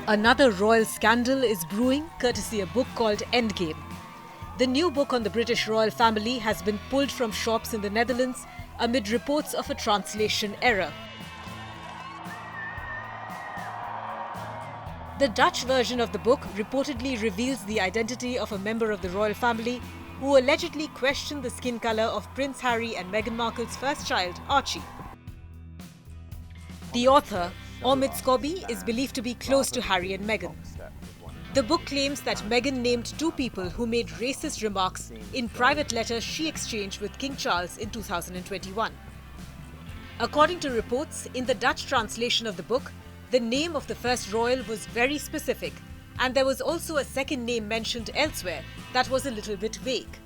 Another royal scandal is brewing, courtesy a book called Endgame. The new book on the British royal family has been pulled from shops in the Netherlands amid reports of a translation error. The Dutch version of the book reportedly reveals the identity of a member of the royal family who allegedly questioned the skin colour of Prince Harry and Meghan Markle's first child, Archie. The author, Omid Scobie, is believed to be close to Harry and Meghan. The book claims that Meghan named two people who made racist remarks in private letters she exchanged with King Charles in 2021. According to reports, in the Dutch translation of the book, the name of the first royal was very specific, and there was also a second name mentioned elsewhere that was a little bit vague.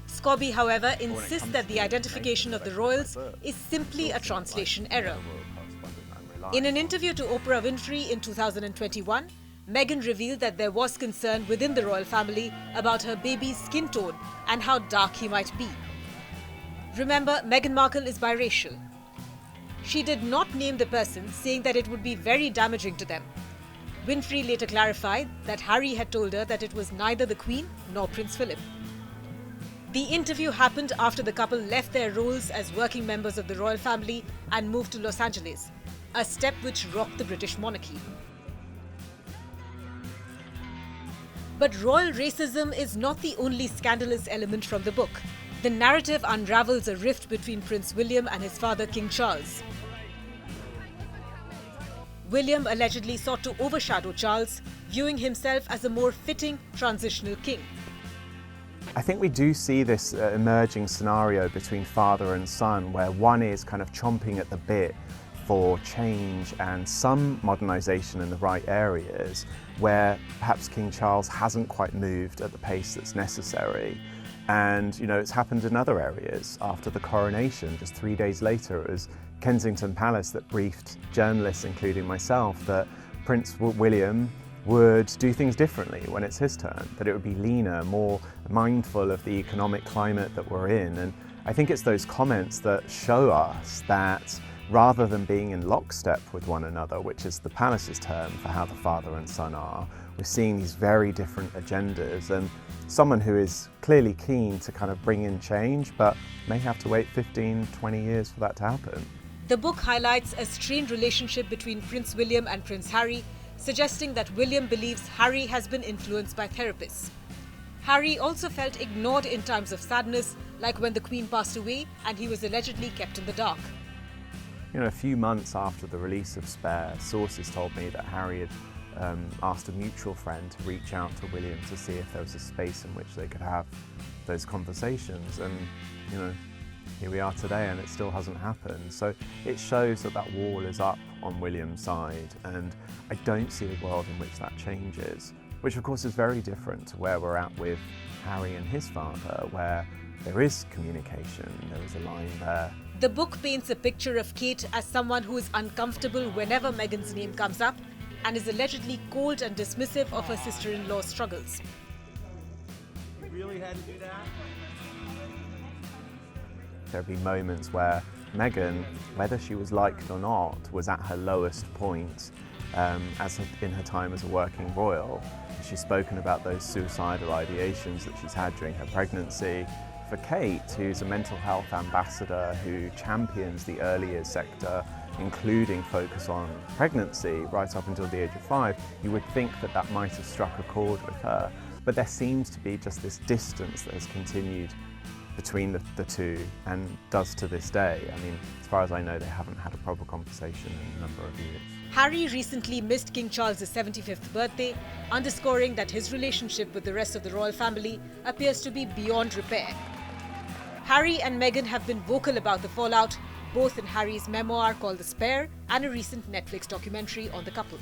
Scobie, however, insists that the identification of the royals is simply a translation error. In an interview to Oprah Winfrey in 2021, Meghan revealed that there was concern within the royal family about her baby's skin tone and how dark he might be. Remember, Meghan Markle is biracial. She did not name the person, saying that it would be very damaging to them. Winfrey later clarified that Harry had told her that it was neither the Queen nor Prince Philip. The interview happened after the couple left their roles as working members of the royal family and moved to Los Angeles, a step which rocked the British monarchy. But royal racism is not the only scandalous element from the book. The narrative unravels a rift between Prince William and his father, King Charles. William allegedly sought to overshadow Charles, viewing himself as a more fitting transitional king. I think we do see this emerging scenario between father and son, where one is kind of chomping at the bit for change and some modernisation in the right areas, where perhaps King Charles hasn't quite moved at the pace that's necessary. And it's happened in other areas. After the coronation, just 3 days later, it was Kensington Palace that briefed journalists, including myself, that Prince William would do things differently when it's his turn, that it would be leaner, more mindful of the economic climate that we're in. And I think it's those comments that show us that rather than being in lockstep with one another, which is the palace's term for how the father and son are, we're seeing these very different agendas, and someone who is clearly keen to kind of bring in change, but may have to wait 15, 20 years for that to happen. The book highlights a strained relationship between Prince William and Prince Harry, suggesting that William believes Harry has been influenced by therapists. Harry also felt ignored in times of sadness, like when the Queen passed away and he was allegedly kept in the dark. A few months after the release of Spare, sources told me that Harry had asked a mutual friend to reach out to William to see if there was a space in which they could have those conversations. And, here we are today and it still hasn't happened. So it shows that that wall is up on William's side, and I don't see a world in which that changes, which of course is very different to where we're at with Harry and his father, where there is communication, there is a line there. The book paints a picture of Kate as someone who is uncomfortable whenever Meghan's name comes up and is allegedly cold and dismissive of her sister-in-law's struggles. You really had to do that? There'd be moments where Meghan, whether she was liked or not, was at her lowest point in her time as a working royal. She's spoken about those suicidal ideations that she's had during her pregnancy. For Kate, who's a mental health ambassador who champions the early years sector, including focus on pregnancy right up until the age of 5, you would think that that might have struck a chord with her. But there seems to be just this distance that has continued between the two, and does to this day. I mean, as far as I know, they haven't had a proper conversation in a number of years. Harry recently missed King Charles' 75th birthday, underscoring that his relationship with the rest of the royal family appears to be beyond repair. Harry and Meghan have been vocal about the fallout, both in Harry's memoir called The Spare and a recent Netflix documentary on the couple.